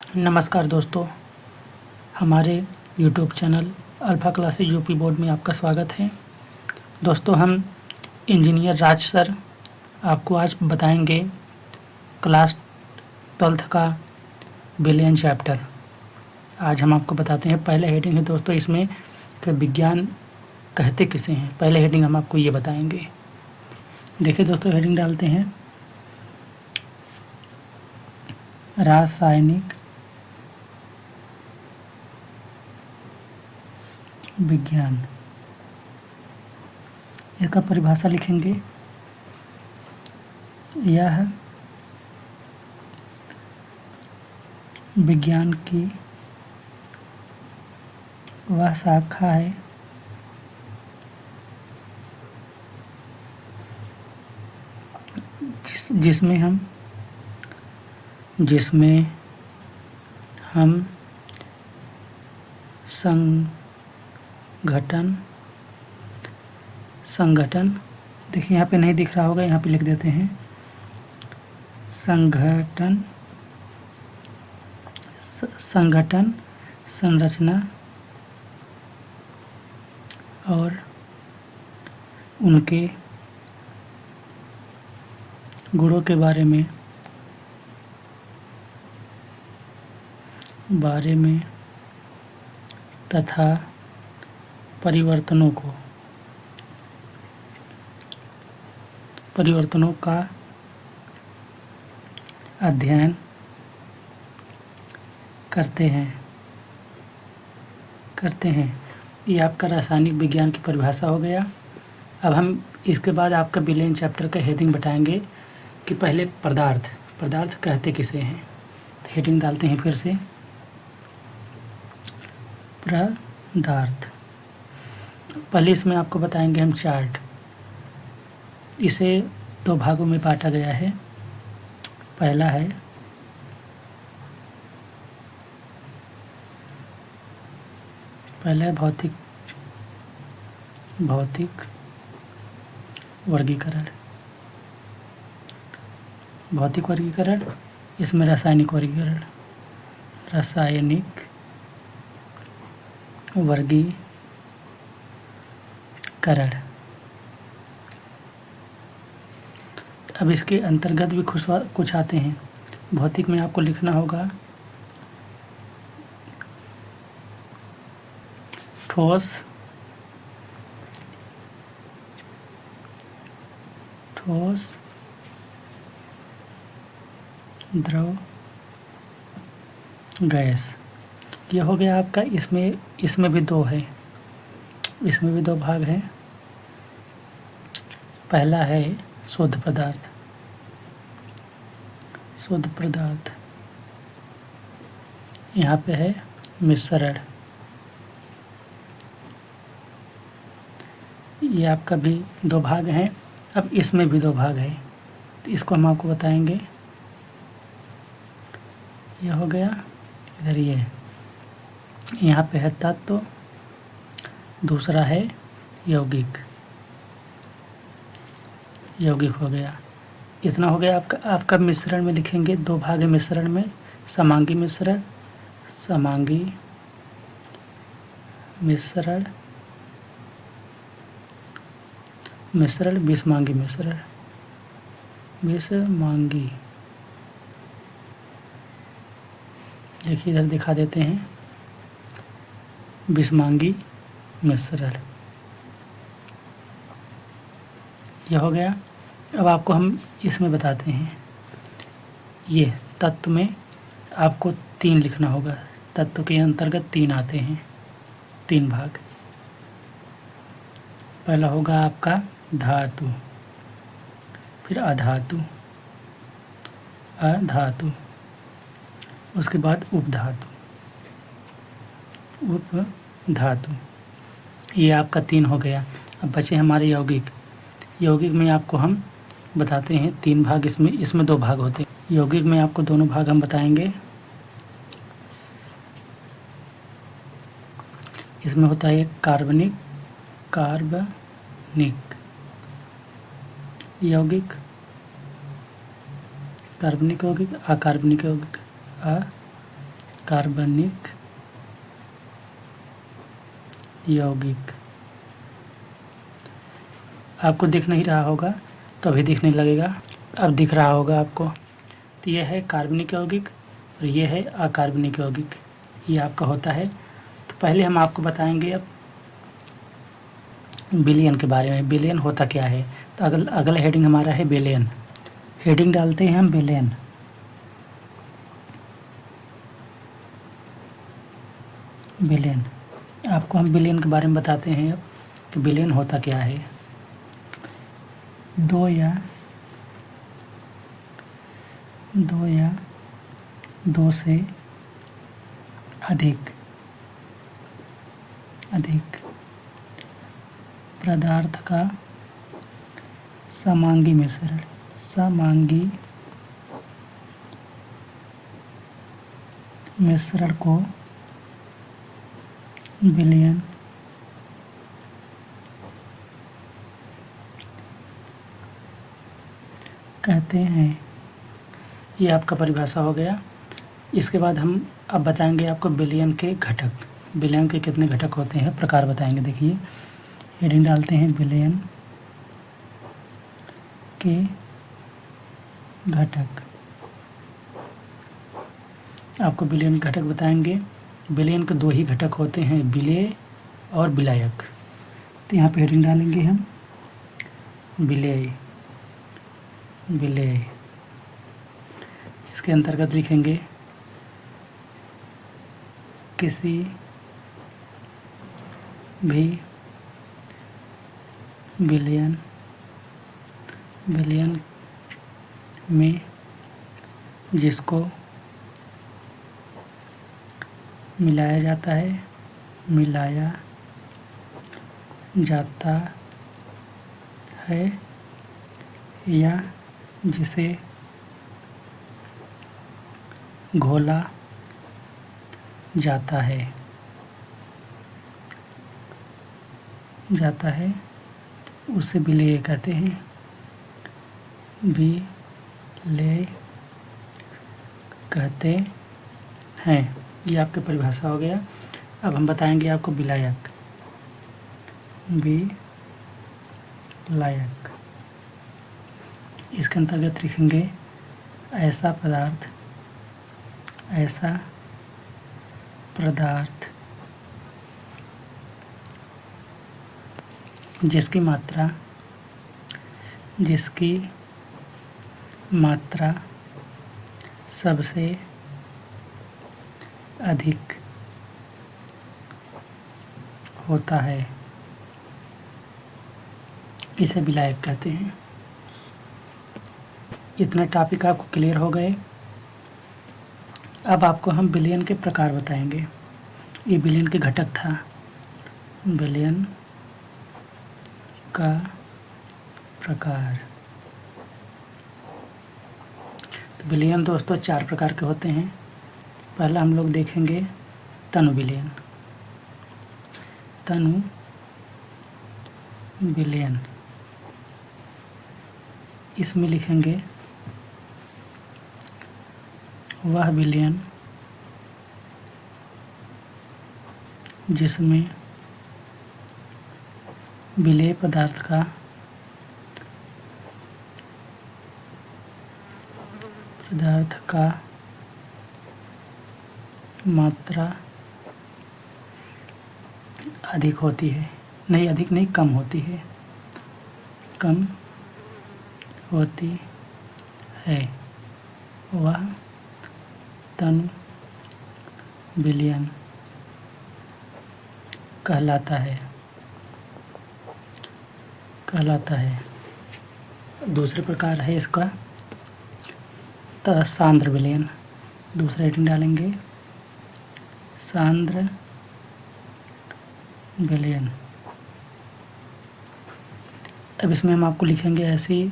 नमस्कार दोस्तों, हमारे YouTube channel alpha classes UP board में आपका स्वागत है। दोस्तों, हम इंजीनियर राज सर आपको आज बताएंगे क्लास 12th का बिलियन चैप्टर। आज हम आपको बताते हैं। पहले हेडिंग है दोस्तों इसमें कि विज्ञान कहते किसे हैं। पहले हेडिंग हम आपको ये बताएंगे। देखिए दोस्तों, हेडिंग डालते हैं रासायनिक विज्ञान। इसका परिभाषा लिखेंगे, यह विज्ञान की वह शाखा है जिसमें हम संगठन देखिए यहाँ पे नहीं दिख रहा होगा, यहाँ पे लिख देते हैं संगठन संरचना और उनके गुणों के बारे में तथा परिवर्तनों का अध्ययन करते हैं। ये आपका रासायनिक विज्ञान की परिभाषा हो गया। अब हम इसके बाद आपका बिलियन चैप्टर का हेडिंग बताएंगे कि पहले पदार्थ कहते किसे हैं। तो हेडिंग डालते हैं फिर से, पदार्थ। पहले इसमें आपको बताएंगे हम चार्ट। इसे 2 भागों में बांटा गया है। पहला है भौतिक वर्गीकरण। इसमें रासायनिक वर्गीकरण। अब इसके अंतर्गत भी कुछ आते हैं। भौतिक में आपको लिखना होगा ठोस, द्रव, गैस। ये हो गया आपका। इसमें भी 2 है, इसमें भी 2 भाग हैं। पहला है शुद्ध पदार्थ। यहाँ पे है मिश्रण। ये आपका भी 2 भाग हैं। अब इसमें भी 2 भाग है, तो इसको हम आपको बताएंगे। यह हो गया। इधर ये यहाँ पे है तत्व, दूसरा है यौगिक हो गया। इतना हो गया आपका मिश्रण में लिखेंगे। 2 भाग है मिश्रण में, समांगी मिश्रण, विषमांगी मिश्रण। देखिए इधर दिखा देते हैं, विषमांगी मिश्रण। यह हो गया। अब आपको हम इसमें बताते हैं। ये तत्व में आपको 3 लिखना होगा। तत्व के अंतर्गत 3 आते हैं, 3 भाग। पहला होगा आपका धातु, फिर अधातु, उसके बाद उपधातु। ये आपका 3 हो गया। अब बचे हमारे यौगिक में आपको हम बताते हैं 3 भाग। इसमें 2 भाग होते हैं। यौगिक में आपको दोनों भाग हम बताएंगे। इसमें होता है कार्बनिक यौगिक, कार्बनिक यौगिक, अकार्बनिक यौगिक, कार्बनिक यौगिक। आपको दिख नहीं रहा होगा तो अभी दिखने लगेगा, अब दिख रहा होगा आपको। तो यह है कार्बनिक यौगिक और ये है अकार्बनिक यौगिक, ये आपका होता है। तो पहले हम आपको बताएंगे अब विलयन के बारे में। विलयन होता क्या है, तो अगला हेडिंग हमारा है विलयन। हेडिंग डालते हैं हम विलयन। विलयन, आपको हम विलयन के बारे में बताते हैं अब कि विलयन होता क्या है। दो या दो से अधिक पदार्थ का समांगी मिश्रण को विलयन कहते हैं। ये आपका परिभाषा हो गया। इसके बाद हम अब बताएंगे आपको विलयन के घटक। विलयन के कितने घटक होते हैं, प्रकार बताएंगे। देखिए हेडिंग डालते हैं विलयन के घटक। आपको विलयन घटक बताएंगे। विलयन के दो ही घटक होते हैं, विलेय और विलायक। तो यहाँ पे हेडिंग डालेंगे हम विलेय। इसके अंतर्गत लिखेंगे किसी भी विलयन में जिसको मिलाया जाता है या जिसे घोला जाता है उसे विलेय कहते हैं। विलेय कहते हैं। ये आपकी परिभाषा हो गया। अब हम बताएंगे आपको विलायक। इसके अंतर्गत लिखेंगे ऐसा पदार्थ जिसकी मात्रा सबसे अधिक होता है, इसे विलायक कहते हैं। इतने टॉपिक आपको क्लियर हो गए। अब आपको हम विलयन के प्रकार बताएंगे। ये विलयन के घटक था। विलयन का प्रकार। तो विलयन दोस्तों 4 प्रकार के होते हैं। पहला हम लोग देखेंगे तनु विलयन। इसमें लिखेंगे वह विलयन जिसमें विलेय पदार्थ का मात्रा अधिक होती है, कम होती है, वह तनु विलयन कहलाता है। दूसरे प्रकार है इसका सांद्र विलयन। दूसरा हेडिंग डालेंगे सांद्र विलयन। अब इसमें हम आपको लिखेंगे ऐसी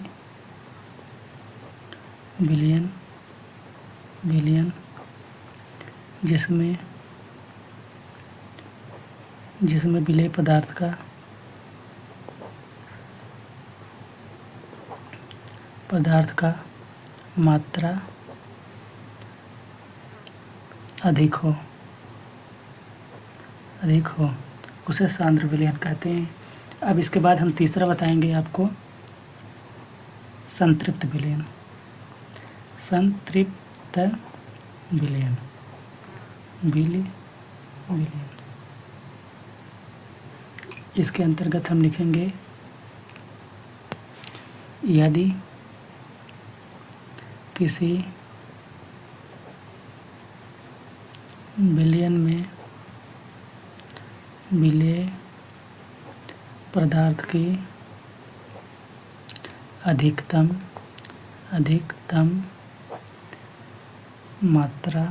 विलयन जिसमें विलेय पदार्थ का मात्रा अधिक हो, अधिक हो, उसे सांद्र विलयन कहते हैं। अब इसके बाद हम तीसरा बताएंगे आपको, संतृप्त विलयन। संतृप्त विलयन, विलयन। इसके अंतर्गत हम लिखेंगे, यदि किसी विलयन में विलेय पदार्थ की अधिकतम मात्रा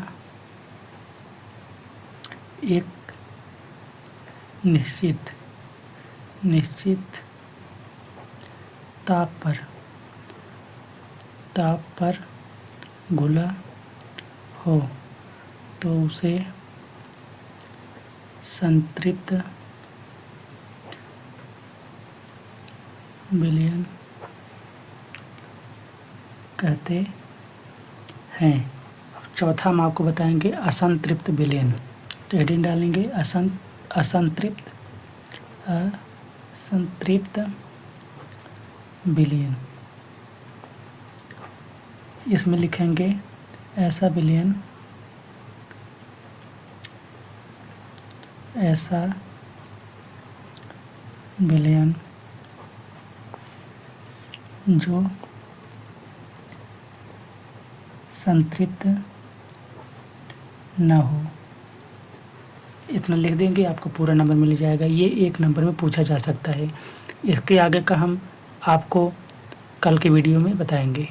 एक निश्चित ताप पर घुला हो तो उसे संतृप्त विलयन कहते हैं। चौथा हम आपको बताएंगे, असंतृप्त विलयन। तो हेडिंग डालेंगे असंतृप्त विलयन। इसमें लिखेंगे, ऐसा विलयन जो संतृप्त न हो। इतना लिख देंगे, आपको पूरा नंबर मिल जाएगा। ये 1 नंबर में पूछा जा सकता है। इसके आगे का हम आपको कल के वीडियो में बताएंगे।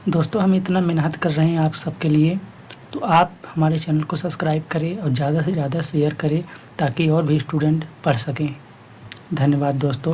दोस्तों, हम इतना मेहनत कर रहे हैं आप सबके लिए, तो आप हमारे चैनल को सब्सक्राइब करें और ज़्यादा से ज़्यादा शेयर करें ताकि और भी स्टूडेंट पढ़ सकें। धन्यवाद दोस्तों।